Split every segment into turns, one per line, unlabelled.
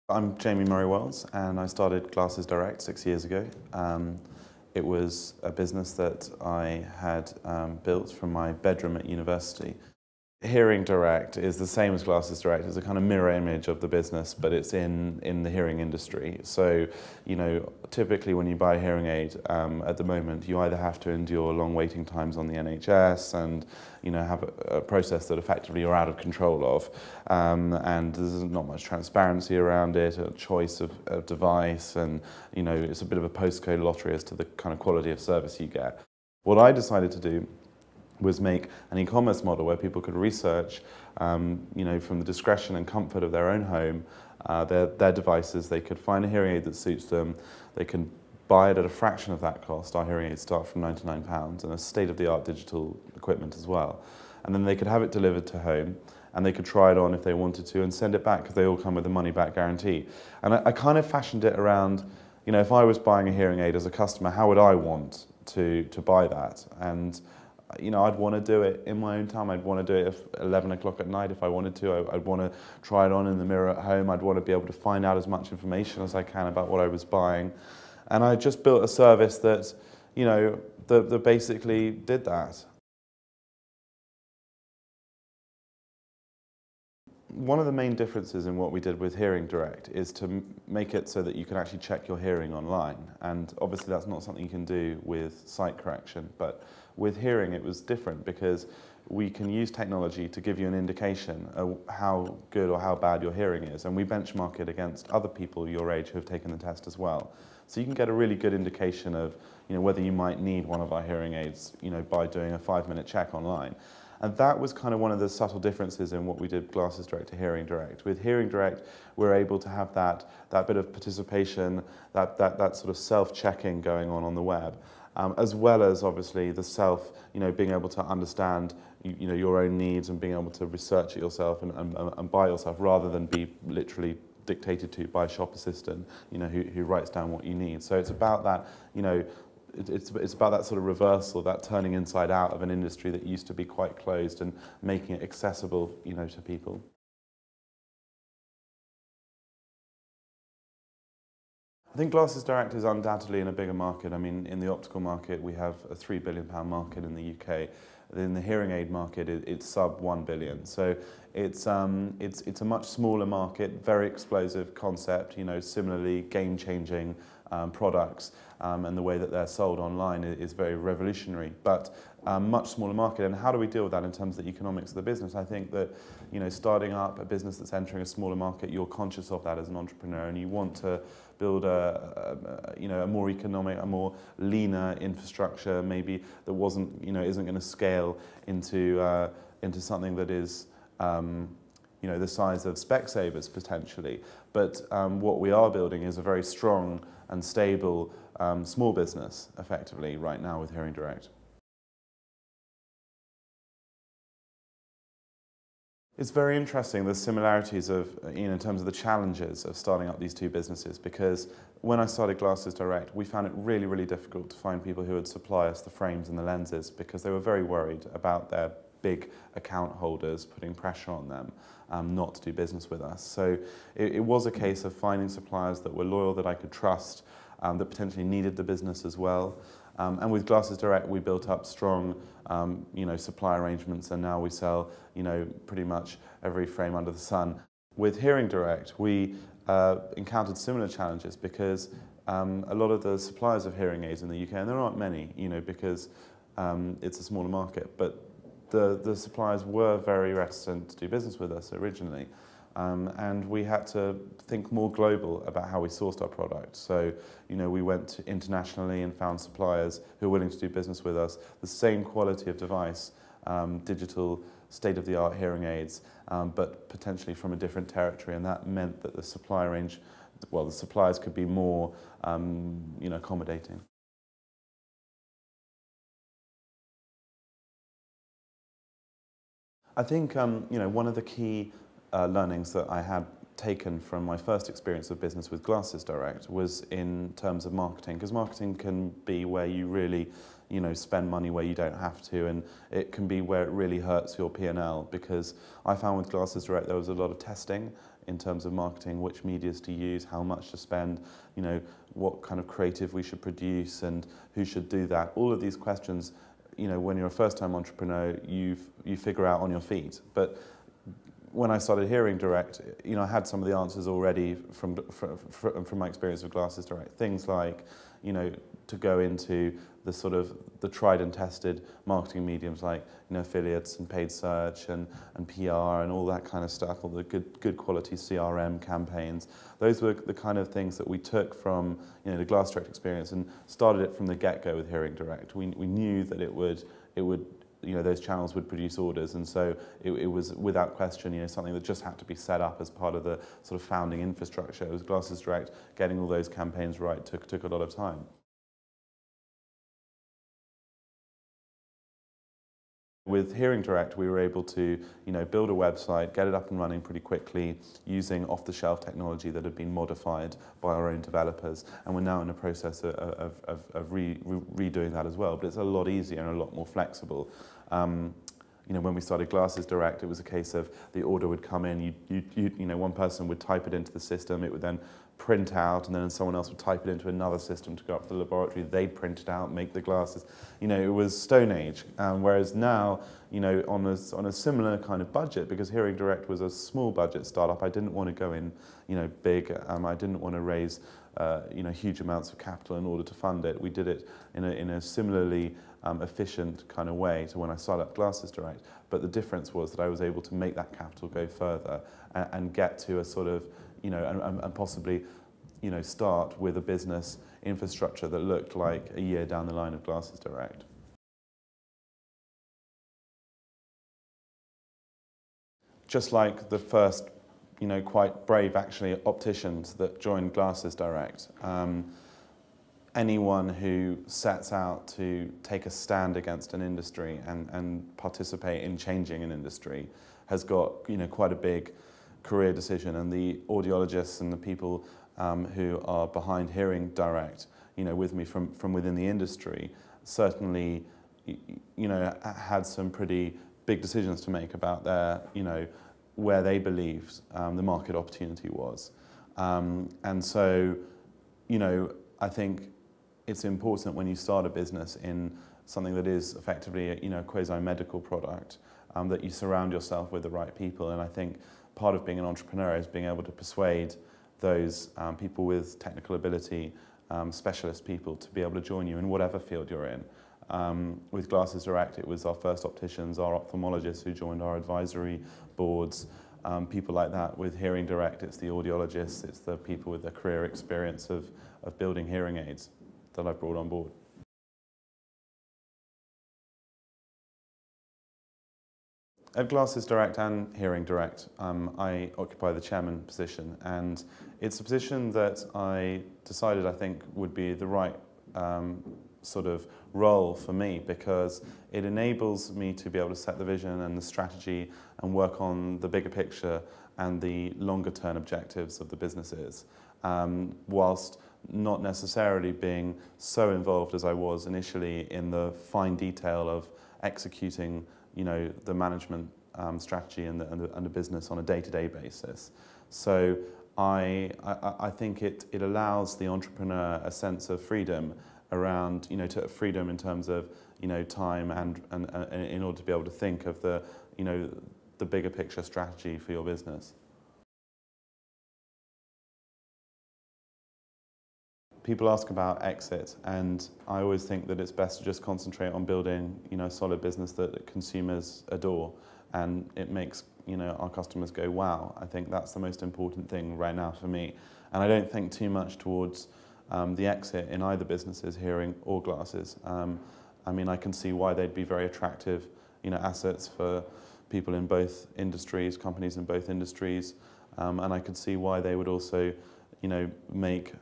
I'm Jamie Murray-Wells and I started Glasses Direct 6 years ago. It was a business that I had built from my bedroom at university. Hearing Direct is the same as Glasses Direct. It's a kind of mirror image of the business, but it's in the hearing industry. So, you know, typically when you buy a hearing aid at the moment, you either have to endure long waiting times on the NHS and, you know, have a process that effectively you're out of control of. And there's not much transparency around it, a choice of device, and, you know, it's a bit of a postcode lottery as to the kind of quality of service you get. What I decided to do was make an e-commerce model where people could research, you know, from the discretion and comfort of their own home, their devices. They could find a hearing aid that suits them. They can buy it at a fraction of that cost. Our hearing aids start from £99 and a state-of-the-art digital equipment as well. And then they could have it delivered to home, and they could try it on if they wanted to and send it back, because they all come with a money-back guarantee. And I kind of fashioned it around, you know, if I was buying a hearing aid as a customer, how would I want to buy that? And you know, I'd want to do it in my own time. I'd want to do it at 11 o'clock at night if I wanted to. I'd want to try it on in the mirror at home. I'd want to be able to find out as much information as I can about what I was buying. And I just built a service that, you know, that basically did that. One of the main differences in what we did with Hearing Direct is to make it so that you can actually check your hearing online. And obviously that's not something you can do with sight correction, but with hearing it was different because we can use technology to give you an indication of how good or how bad your hearing is. And we benchmark it against other people your age who have taken the test as well. So you can get a really good indication of, you know, whether you might need one of our hearing aids, you know, by doing a 5-minute check online. And that was kind of one of the subtle differences in what we did Glasses Direct to Hearing Direct. With Hearing Direct, we're able to have that bit of participation, that sort of self-checking going on the web, as well as obviously the self, you know, being able to understand, you know, your own needs and being able to research it yourself and buy yourself, rather than be literally dictated to by a shop assistant, you know, who writes down what you need. So it's about that, you know, it's about that sort of reversal, that turning inside out of an industry that used to be quite closed and making it accessible, you know, to people. I think Glasses Direct is undoubtedly in a bigger market. I mean, in the optical market, we have a £3 billion market in the UK. In the hearing aid market, it's sub 1 billion. So it's a much smaller market, very explosive concept, you know, similarly game-changing products, and the way that they're sold online is very revolutionary, but much smaller market. And how do we deal with that in terms of the economics of the business? I think that, you know, starting up a business that's entering a smaller market, you're conscious of that as an entrepreneur, and you want to build you know, a more economic, a more leaner infrastructure, maybe that isn't going to scale into something that is, you know, the size of Specsavers potentially. But what we are building is a very strong and stable small business, effectively, right now with Hearing Direct. It's very interesting, the similarities of, you know, in terms of the challenges of starting up these two businesses, because when I started Glasses Direct, we found it really, really difficult to find people who would supply us the frames and the lenses, because they were very worried about their big account holders putting pressure on them not to do business with us. So it was a case of finding suppliers that were loyal, that I could trust, that potentially needed the business as well. And with Glasses Direct, we built up strong, you know, supply arrangements, and now we sell, you know, pretty much every frame under the sun. With Hearing Direct, we encountered similar challenges because a lot of the suppliers of hearing aids in the UK, and there aren't many, you know, because it's a smaller market, but the suppliers were very reticent to do business with us originally. And we had to think more global about how we sourced our product. So, you know, we went internationally and found suppliers who were willing to do business with us, the same quality of device, digital, state-of-the-art hearing aids, but potentially from a different territory. And that meant that the supply range, well, the suppliers could be more, you know, accommodating. I think, you know, one of the key learnings that I had taken from my first experience of business with Glasses Direct was in terms of marketing, because marketing can be where you really, you know, spend money where you don't have to, and it can be where it really hurts your P&L, because I found with Glasses Direct there was a lot of testing in terms of marketing, which medias to use, how much to spend, you know, what kind of creative we should produce and who should do that. All of these questions, you know, when you're a first-time entrepreneur, you figure out on your feet. But when I started Hearing Direct, you know, I had some of the answers already from my experience with Glasses Direct. Things like, you know, to go into the sort of the tried and tested marketing mediums like, you know, affiliates and paid search and PR and all that kind of stuff, all the good quality CRM campaigns. Those were the kind of things that we took from, you know, the Glasses Direct experience and started it from the get-go with Hearing Direct. We knew that it would, you know, those channels would produce orders, and so it was without question, you know, something that just had to be set up as part of the sort of founding infrastructure. It was Glasses Direct. Getting all those campaigns right took a lot of time. With Hearing Direct, we were able to, you know, build a website, get it up and running pretty quickly using off-the-shelf technology that had been modified by our own developers, and we're now in the process of redoing that as well. But it's a lot easier and a lot more flexible. You know, when we started Glasses Direct, it was a case of the order would come in, you know, one person would type it into the system, it would then print out, and then someone else would type it into another system to go up to the laboratory. They'd print it out, make the glasses. You know, it was Stone Age. Whereas now, you know, on a similar kind of budget, because Hearing Direct was a small budget startup, I didn't want to go in, you know, big. I didn't want to raise, you know, huge amounts of capital in order to fund it. We did it in a similarly efficient kind of way to when I started up Glasses Direct. But the difference was that I was able to make that capital go further and get to a sort of, you know, and possibly, you know, start with a business infrastructure that looked like a year down the line of Glasses Direct. Just like the first, you know, quite brave actually opticians that joined Glasses Direct, anyone who sets out to take a stand against an industry and participate in changing an industry has got, you know, quite a big career decision. And the audiologists and the people who are behind Hearing Direct, you know, with me from within the industry, certainly, you know, had some pretty big decisions to make about their, you know, where they believed the market opportunity was. And so, you know, I think it's important when you start a business in something that is effectively, you know, a quasi-medical product, that you surround yourself with the right people. And I think part of being an entrepreneur is being able to persuade those people with technical ability, specialist people, to be able to join you in whatever field you're in. With Glasses Direct, it was our first opticians, our ophthalmologists who joined our advisory boards, people like that. With Hearing Direct, it's the audiologists, it's the people with the career experience of building hearing aids that I've brought on board. At Glasses Direct and Hearing Direct, I occupy the chairman position, and it's a position that I decided I think would be the right sort of role for me, because it enables me to be able to set the vision and the strategy and work on the bigger picture and the longer term objectives of the businesses, whilst not necessarily being so involved as I was initially in the fine detail of executing, you know, the management strategy and the business on a day-to-day basis. So I think it allows the entrepreneur a sense of freedom around, you know, freedom in terms of, you know, time and in order to be able to think of the, you know, the bigger picture strategy for your business. People ask about exit, and I always think that it's best to just concentrate on building, you know, a solid business that consumers adore, and it makes, you know, our customers go, wow. I think that's the most important thing right now for me. And I don't think too much towards the exit in either businesses, hearing or glasses. I mean, I can see why they'd be very attractive, you know, assets for people in both industries, companies in both industries, and I could see why they would also, you know, make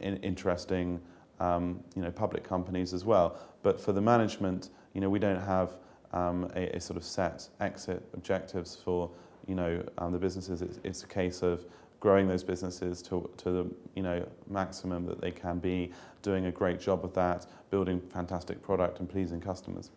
interesting, you know, public companies as well. But for the management, you know, we don't have a sort of set exit objectives for, you know, the businesses. It's a case of growing those businesses to the, you know, maximum that they can be, doing a great job of that, building fantastic product and pleasing customers.